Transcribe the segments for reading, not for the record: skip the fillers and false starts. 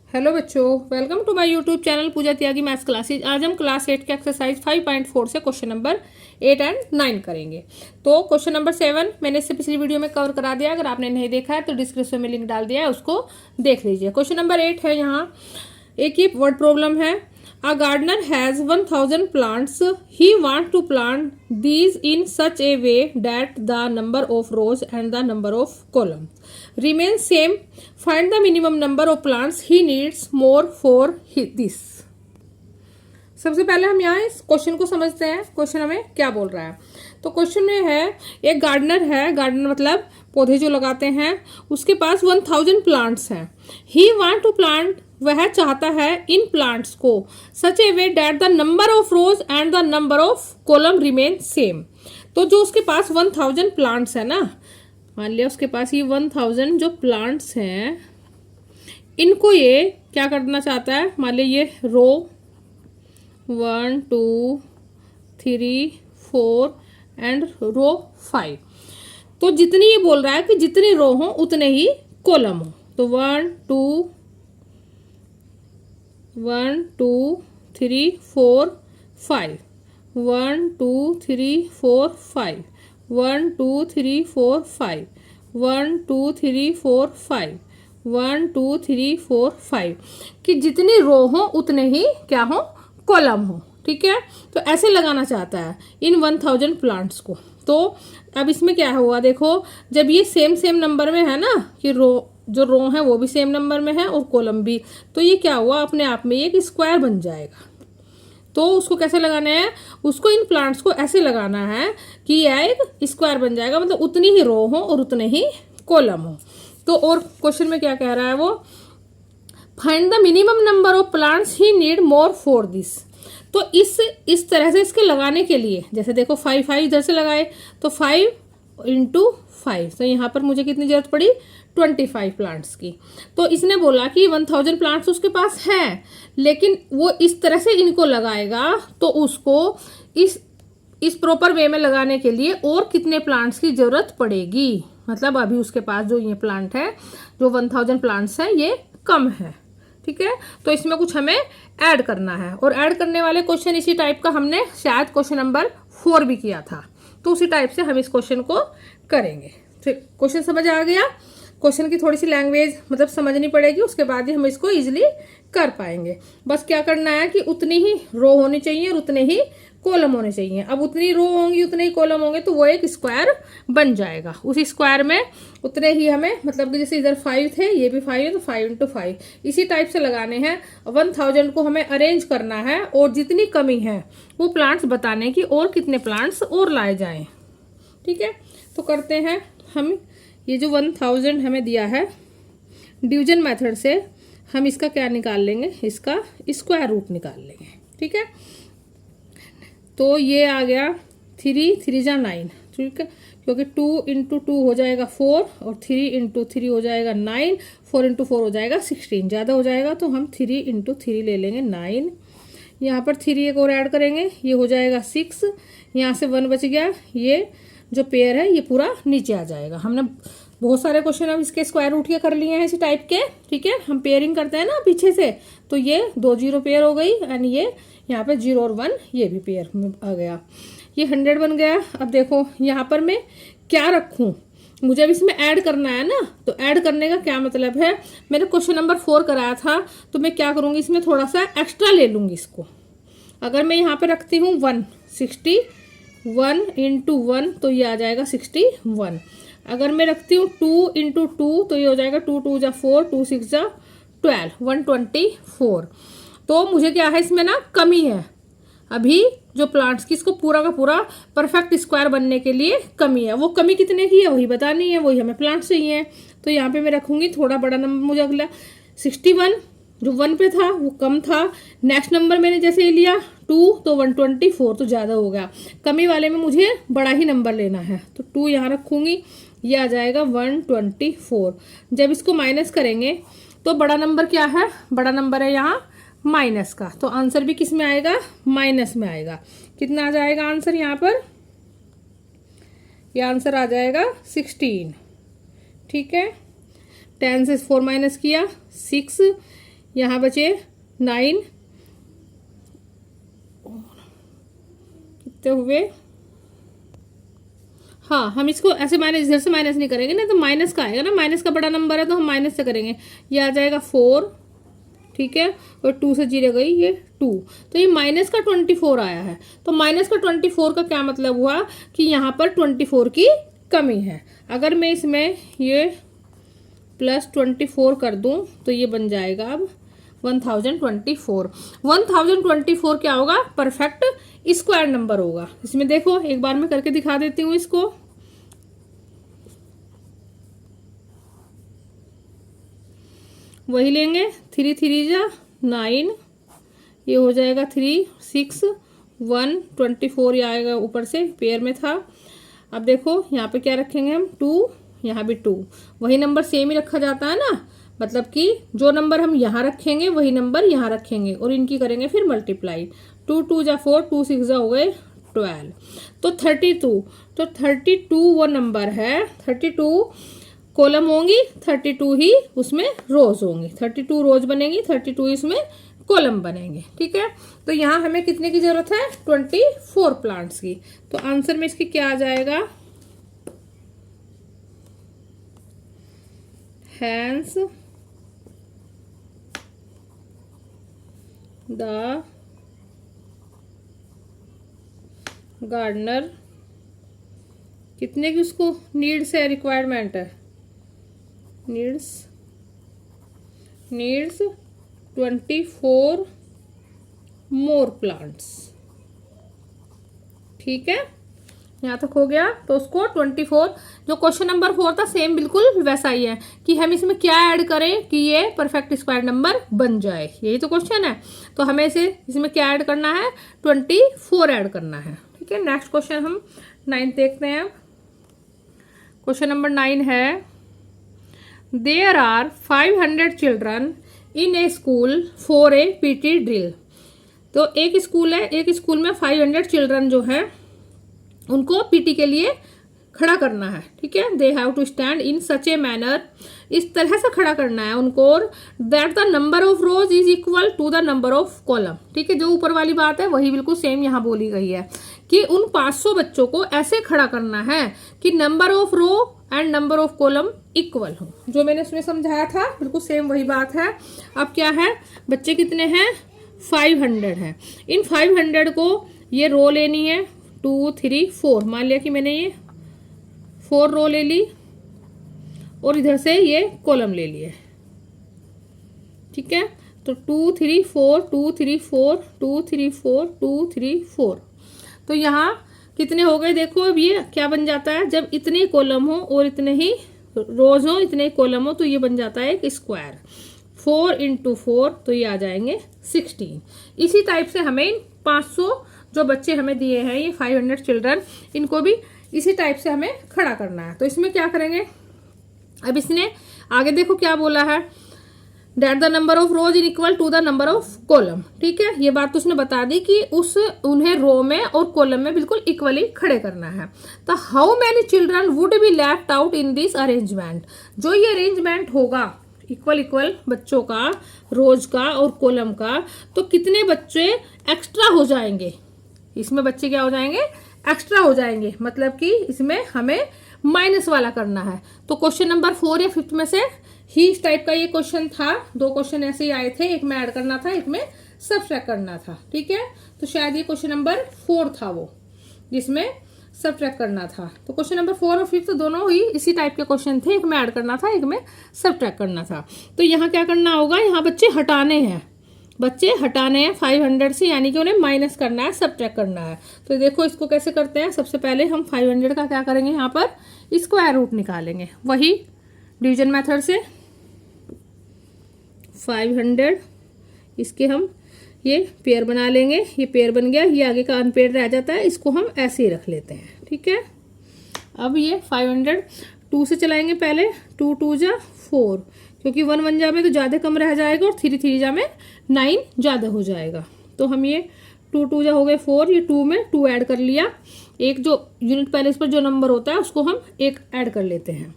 Hello बच्चों, welcome to my YouTube channel Pooja Tyagi maths classes. आज हम क्लास 8 के एक्सरसाइज 5.4 से क्वेश्चन नंबर 8 एंड 9 करेंगे। तो क्वेश्चन नंबर 7 मैंने इससे पिछली वीडियो में कवर करा दिया। अगर आपने नहीं देखा है तो डिस्क्रिप्शन में लिंक डाल दिया है, उसको देख लीजिए। क्वेश्चन नंबर 8 है, यहाँ एक ही वर्ड प्रॉब्लम है। A gardener has 1000 plants. He wants to plant these in such a way that the number of rows and the number of columns remain same. Find the minimum number of plants he needs more for this. सबसे पहले हम यहाँ इस question को समझते हैं। Question हमें क्या बोल रहा है। तो क्वेश्चन में है, एक गार्डनर है, गार्डनर मतलब पौधे जो लगाते हैं, उसके पास 1000 प्लांट्स हैं। ही वांट टू प्लांट, वह चाहता है इन प्लांट्स को such a way that the number of rows and the number of column remain same. तो जो उसके पास 1000 प्लांट्स है ना, मान लिया उसके पास ये 1000 जो प्लांट्स हैं, इनको ये क्या करना चाहता है। मान लिया ये रो 1 2 3 4 एंड रो 5। तो जितनी ये बोल रहा है कि जितनी रो हो उतने ही कॉलम हो। तो 1 2 3 4 5 1 2 3 4 5 1 2 3 4 5 1 2 3 4 5 1 2 3 4 5 कि जितनी रो हो उतने ही क्या हो, कॉलम हो। ठीक है, तो ऐसे लगाना चाहता है इन 1000 प्लांट्स को। तो अब इसमें क्या हुआ, देखो, जब ये सेम सेम नंबर में है ना, कि जो रो है वो भी सेम नंबर में है और कॉलम भी, तो ये क्या हुआ, अपने आप में एक स्क्वायर बन जाएगा। तो उसको कैसे लगाना है, उसको इन प्लांट्स को ऐसे लगाना है कि यह एक स्क्वायर बन जाएगा, मतलब उतनी ही रो हो और उतने ही कॉलम हो। तो और क्वेश्चन में क्या कह रहा है वो, find the minimum number of plants he need more for this. तो इस तरह से इसके लगाने के लिए, जैसे देखो 5 इधर से लगाए तो 5 × 5, तो यहाँ पर मुझे कितनी जरूरत पड़ी, 25 प्लांट्स की। तो इसने बोला कि 1000 प्लांट्स उसके पास हैं, लेकिन वो इस तरह से इनको लगाएगा तो उसको इस प्रॉपर वे में लगाने के लिए और कितने प्लांट्स की जरूरत पड़ेगी। मतलब अभी उसके पास जो ये प्लांट है, जो 1000 प्लांट्स हैं, ये कम है। ठीक है, तो इसमें कुछ हमें ऐड करना है, और ऐड करने वाले क्वेश्चन इसी टाइप का हमने शायद क्वेश्चन नंबर 4 भी किया था। तो उसी टाइप से हम इस क्वेश्चन को करेंगे। ठीक, क्वेश्चन समझ आ गया। क्वेश्चन की थोड़ी सी लैंग्वेज मतलब समझनी पड़ेगी, उसके बाद ही हम इसको इजीली कर पाएंगे। बस क्या करना है कि उतनी ही रो होनी चाहिए और उतने ही कॉलम होने चाहिए। अब उतनी रो होंगी उतने ही कॉलम होंगे तो वो एक स्क्वायर बन जाएगा। उसी स्क्वायर में उतने ही हमें, मतलब कि जैसे इधर 5 थे, ये भी 5 है, तो 5 × 5 इसी टाइप से लगाने हैं। 1000 को हमें अरेंज करना है और जितनी कमी है वो प्लांट्स बताने की, और कितने प्लांट्स और लाए जाएं। ठीक है, तो करते हैं हम। ये जो 1000 हमें दिया है, डिवीजन मेथड से हम इसका क्या निकाल लेंगे, इसका स्क्वायर रूट निकाल लेंगे। ठीक है, तो ये आ गया 3 3 × 9। ठीक है, क्योंकि 2 × 2 हो जाएगा 4 और 3 × 3 हो जाएगा 9, 4 × 4 हो जाएगा 16, ज़्यादा हो जाएगा तो हम 3 × 3 ले लेंगे 9। यहाँ पर 3 एक और ऐड करेंगे, ये हो जाएगा 6। यहाँ से 1 बच गया, ये जो पेयर है ये पूरा नीचे आ जाएगा। हमने बहुत सारे क्वेश्चन अब इसके स्क्वायर रूट के कर लिए हैं इसी टाइप के। ठीक है, हम पेयरिंग करते हैं ना पीछे से, तो ये 2 0 पेयर हो गई, एंड ये यहाँ पे 0 और 1 ये भी पेयर में आ गया। ये 100 बन गया। अब देखो यहाँ पर मैं क्या रखूँ, मुझे अब इसमें ऐड करना है ना। तो ऐड करने का क्या मतलब है, मैंने क्वेश्चन नंबर 4 कराया था, तो मैं क्या करूँगी, इसमें थोड़ा सा एक्स्ट्रा ले लूँगी इसको। अगर मैं यहाँ पे रखती हूँ 61 × 1 तो ये आ जाएगा 61। अगर मैं रखती हूँ 2 × 2 तो ये हो जाएगा 2 2 × 4 2 6 × 12 124। तो मुझे क्या है, इसमें ना कमी है अभी जो प्लांट्स की, इसको पूरा का पूरा परफेक्ट स्क्वायर बनने के लिए कमी है। वो कमी कितने की है वही बतानी है, वही हमें प्लांट्स चाहिए। तो यहाँ पे मैं रखूँगी थोड़ा बड़ा नंबर, मुझे अगला 61 जो 1 पे था वो कम था। नेक्स्ट नंबर मैंने जैसे ही लिया 2 तो 124 तो ज़्यादा हो गया। कमी वाले में मुझे बड़ा ही नंबर लेना है, तो 2 यहाँ रखूँगी, ये आ जाएगा 124। जब इसको माइनस करेंगे तो बड़ा नंबर क्या है, बड़ा नंबर है यहाँ माइनस का, तो आंसर भी किस में आएगा, माइनस में आएगा। कितना आ जाएगा आंसर यहाँ पर, ये आंसर आ जाएगा 16। ठीक है, 10 से 4 माइनस किया 6, यहाँ बचे 9, कितने हुए, हाँ हम इसको ऐसे माइनस, इधर से माइनस नहीं करेंगे ना तो माइनस का आएगा ना, माइनस का बड़ा नंबर है तो हम माइनस से करेंगे। ये आ जाएगा 4, ठीक है, और 2 से जीरो गई ये 2, तो ये माइनस का 24 आया है। तो माइनस का 24 का क्या मतलब हुआ कि यहाँ पर 24 की कमी है। अगर मैं इसमें ये प्लस 24 कर दूं तो ये बन जाएगा अब 1024। 1024 क्या होगा, परफेक्ट स्क्वायर नंबर होगा। इसमें देखो एक बार मैं करके दिखा देती हूँ इसको। वही लेंगे, 3 3 जा 9, ये हो जाएगा 3 6 1 24, ये आएगा ऊपर से, पेयर में था। अब देखो यहाँ पे क्या रखेंगे हम, 2, यहाँ भी 2, वही नंबर सेम ही रखा जाता है ना, मतलब कि जो नंबर हम यहाँ रखेंगे वही नंबर यहाँ रखेंगे और इनकी करेंगे फिर मल्टीप्लाई। 2 2 जा 4, 2 6 जा हो गए 12, तो 32। तो 32 वो नंबर है, 32 कॉलम होंगी, 32 ही उसमें रोज होंगी, 32 रोज बनेंगी, 32 इसमें कॉलम बनेंगे, ठीक है। तो यहाँ हमें कितने की जरूरत है, 24 प्लांट्स की। तो आंसर में इसकी क्या आ जाएगा, हैंस द गार्डनर, कितने की उसको नीड्स है, रिक्वायरमेंट है, नीड्स 24 मोर प्लांट्स, ठीक है। यहाँ तक हो गया। तो उसको 24, जो क्वेश्चन नंबर 4 था सेम बिल्कुल वैसा ही है कि हम इसमें क्या ऐड करें कि ये परफेक्ट स्क्वायर नंबर बन जाए, यही तो क्वेश्चन है। तो हमें इसमें क्या ऐड करना है, 24 ऐड करना है, ठीक है। नेक्स्ट क्वेश्चन हम 9 देखते हैं। क्वेश्चन नंबर 9 है, there are 500 children in a school for a PT drill. तो एक स्कूल है, एक स्कूल में 500 चिल्ड्रन जो है उनको पीटी के लिए खड़ा करना है, ठीक है। They have to stand in such a manner, इस तरह से खड़ा करना है उनको, और that the number of rows is equal to the number of column, ठीक है। जो ऊपर वाली बात है वही बिल्कुल सेम यहाँ बोली गई है कि उन 500 बच्चों को ऐसे खड़ा करना है कि number of row and number of column equal हो। जो मैंने उसमें समझाया था बिल्कुल सेम वही बात है। अब क्या है, बच्चे कितने हैं, 500 हैं। इन 500 को ये रो लेनी है, 2 3 4, मान लिया कि मैंने ये 4 रो ले ली और इधर से ये कॉलम ले लिए, ठीक है। तो 2 3 4 2 3 4 2 3 4 2 3 4, तो यहाँ कितने हो गए, देखो अब ये क्या बन जाता है, जब इतने कॉलम हो और इतने ही रोज हो, इतने ही कॉलम हो, तो ये बन जाता है एक स्क्वायर। 4 × 4 तो ये आ जाएंगे 16। इसी टाइप से हमें इन 500 जो बच्चे हमें दिए हैं, ये 500 चिल्ड्रन, इनको भी इसी टाइप से हमें खड़ा करना है। तो इसमें क्या करेंगे, अब इसने आगे देखो क्या बोला है, that the number of rows in equal to the number of column, ठीक है। ये बात तो उसने बता दी कि उन्हें रो में और कॉलम में बिल्कुल इक्वली खड़े करना है। तो how many children would be left out in this arrangement, जो ये अरेंजमेंट होगा इक्वल बच्चों का, रोज का और कॉलम का, तो कितने बच्चे एक्स्ट्रा हो जाएंगे, इसमें बच्चे क्या हो जाएंगे, एक्स्ट्रा हो जाएंगे, मतलब कि इसमें हमें माइनस वाला करना है। तो क्वेश्चन नंबर 4 या 5 में से ही इस टाइप का ये क्वेश्चन था। 2 क्वेश्चन ऐसे ही आए थे, एक में ऐड करना था, एक में सब्ट्रैक्ट करना था, ठीक है। तो शायद ये क्वेश्चन नंबर 4 था वो जिसमें सब्ट्रैक्ट करना था। तो क्वेश्चन नंबर 4 और 5 तो दोनों ही इसी टाइप के क्वेश्चन थे, एक में ऐड करना था, एक में सब्ट्रैक्ट करना था। तो यहाँ क्या करना होगा, यहाँ बच्चे हटाने हैं, 500 से, यानी कि उन्हें माइनस करना है, सब्ट्रैक्ट करना है। तो देखो इसको कैसे करते हैं, सबसे पहले हम 500 का क्या करेंगे, यहाँ पर स्क्वायर रूट निकालेंगे, वही डिवीजन मेथड से। 500 इसके हम ये पेयर बना लेंगे, ये पेयर बन गया, ये आगे का अनपेयर रह जाता है, इसको हम ऐसे ही रख लेते हैं, ठीक है। अब ये 500 2 से चलाएंगे पहले, 2 2 जा 4, क्योंकि 1 1 जा में तो ज़्यादा कम रह जाएगा और 3 3 जा में 9 ज़्यादा हो जाएगा। तो हम ये 2 2 जा हो गए 4, ये 2 में 2 ऐड कर लिया, एक जो यूनिट पैलेस पर जो नंबर होता है उसको हम 1 ऐड कर लेते हैं।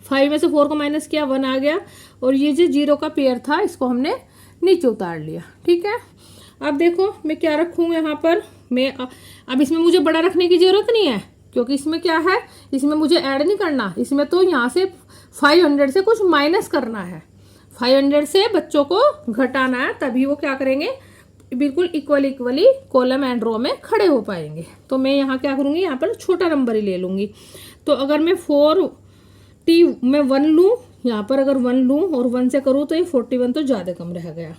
5 में से 4 को माइनस किया, 1 आ गया, और ये जो 0 का पेयर था इसको हमने नीचे उतार लिया। ठीक है, अब देखो मैं क्या रखूँ यहाँ पर, मैं अब इसमें मुझे बड़ा रखने की जरूरत नहीं है, क्योंकि इसमें क्या है, इसमें मुझे ऐड नहीं करना, इसमें तो यहाँ से 500 से कुछ माइनस करना है, 500 से बच्चों को घटाना है, तभी वो क्या करेंगे, बिल्कुल इक्वली कॉलम एंड रो में खड़े हो पाएंगे। तो मैं यहाँ क्या करूँगी, यहाँ पर छोटा नंबर ही ले लूँगी। तो अगर मैं 40 में 1 लूँ, यहाँ पर अगर 1 लूँ और 1 से करूँ तो ये 41 तो ज़्यादा कम रह गया।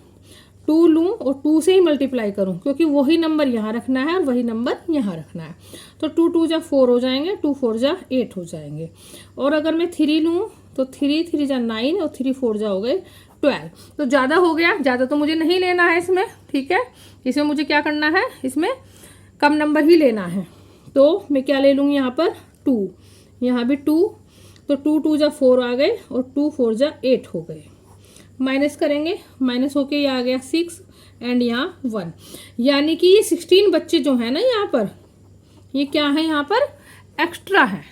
2 लूँ और 2 से ही मल्टीप्लाई करूँ, क्योंकि वही नंबर यहाँ रखना है और वही नंबर यहाँ रखना है। तो 2 2 जा 4 हो जाएंगे, 2 4 जा 8 हो जाएंगे। और अगर मैं 3 लूँ तो 3 3 जा 9 और 3 4 जा हो गए 12। तो ज़्यादा हो गया, ज़्यादा तो मुझे नहीं लेना है इसमें। ठीक है, इसमें मुझे क्या करना है, इसमें कम नंबर ही लेना है। तो मैं क्या ले लूँगी यहाँ पर 2, यहाँ भी 2, तो 2 2 जा 4 आ गए और 2 4 जा 8 हो गए। माइनस करेंगे, माइनस होके ये आ गया 6 एंड यहाँ 1, यानी कि ये 16 बच्चे जो है ना यहाँ पर, ये क्या है, यहाँ पर एक्स्ट्रा है।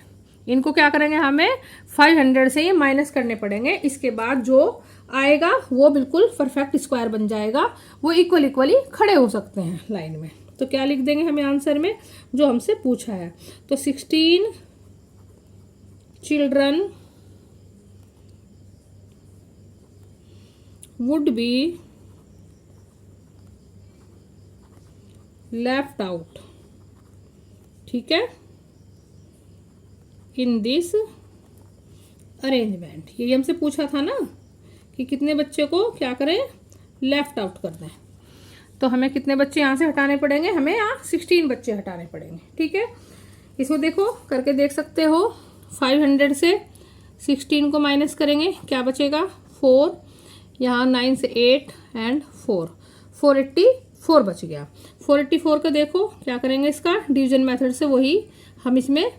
इनको क्या करेंगे, हमें 500 से ये माइनस करने पड़ेंगे। इसके बाद जो आएगा वो बिल्कुल परफेक्ट स्क्वायर बन जाएगा, वो इक्वली खड़े हो सकते हैं लाइन में। तो क्या लिख देंगे हमें आंसर में जो हमसे पूछा है, तो 16 children would be left out, ठीक है, in this अरेंजमेंट। ये हमसे पूछा था ना कि कितने बच्चे को क्या करें, लेफ्ट आउट कर दें। तो हमें कितने बच्चे यहाँ से हटाने पड़ेंगे, हमें यहाँ 16 बच्चे हटाने पड़ेंगे। ठीक है, इसको देखो करके देख सकते हो। 500 से 16 को माइनस करेंगे, क्या बचेगा 4, यहाँ 9 से 8 एंड 4, 484 बच गया। 484 का देखो क्या करेंगे, इसका डिवीजन मेथड से वही हम इसमें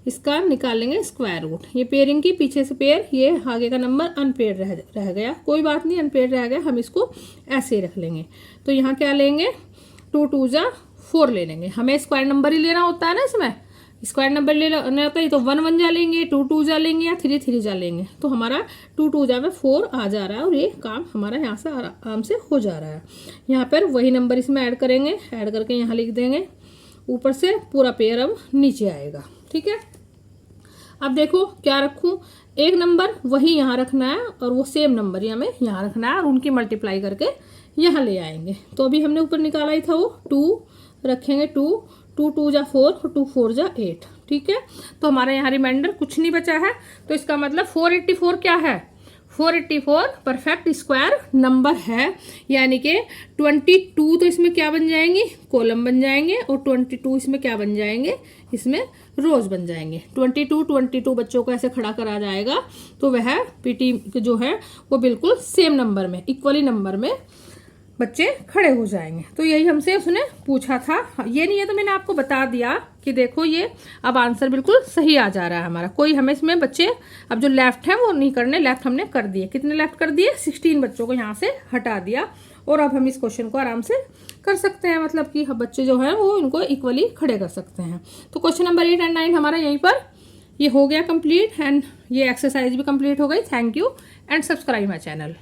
इसका निकाल लेंगे स्क्वायर रूट। ये पेयरिंग की पीछे से पेयर, ये आगे का नंबर अनपेड रह गया, कोई बात नहीं, अनपेड रह गया, हम इसको ऐसे ही रख लेंगे। तो यहाँ क्या लेंगे, 2 2 जा 4 ले लेंगे। हमें स्क्वायर नंबर ही लेना होता है ना, इसमें स्क्वायर नंबर लेना होता है। तो 1 1 जा लेंगे, 2 2 जा लेंगे या 3 3 जा लेंगे। तो हमारा 2 2 जा में 4 आ जा रहा है और ये काम हमारा यहाँ से आराम से हो जा रहा है। यहाँ पर वही नंबर इसमें ऐड करेंगे, ऐड करके यहाँ लिख देंगे, ऊपर से पूरा पेयर अब नीचे आएगा। ठीक है, अब देखो क्या रखूं, एक नंबर वही यहाँ रखना है और वो सेम नंबर हमें यहाँ रखना है और उनकी मल्टीप्लाई करके यहाँ ले आएंगे। तो अभी हमने ऊपर निकाला ही था वो 2 रखेंगे, 2 2 2 जा 4 और 2 4 जा 8। ठीक है, तो हमारे यहाँ रिमाइंडर कुछ नहीं बचा है। तो इसका मतलब 484 क्या है, 484 परफेक्ट स्क्वायर नंबर है, यानी कि 22 तो इसमें क्या बन जाएंगी, कॉलम बन जाएंगे, और 22 इसमें क्या बन जाएंगे, इसमें रोज बन जाएंगे। 22 बच्चों को ऐसे खड़ा करा जाएगा, तो वह पीटी जो है वो बिल्कुल सेम नंबर में, इक्वली नंबर में बच्चे खड़े हो जाएंगे। तो यही हमसे उसने पूछा था। ये नहीं है तो मैंने आपको बता दिया कि देखो ये अब आंसर बिल्कुल सही आ जा रहा है हमारा। कोई हमें इसमें बच्चे अब जो लेफ्ट है वो नहीं करने, लेफ्ट हमने कर दिए। कितने लेफ्ट कर दिए, 16 बच्चों को यहाँ से हटा दिया। और अब हम इस क्वेश्चन को आराम से कर सकते हैं, मतलब कि बच्चे जो है वो इनको इक्वली खड़े कर सकते हैं। तो क्वेश्चन नंबर 8 एंड 9 हमारा यहीं पर ये हो गया कंप्लीट, एंड ये एक्सरसाइज भी कंप्लीट हो गई। Thank you and subscribe my channel.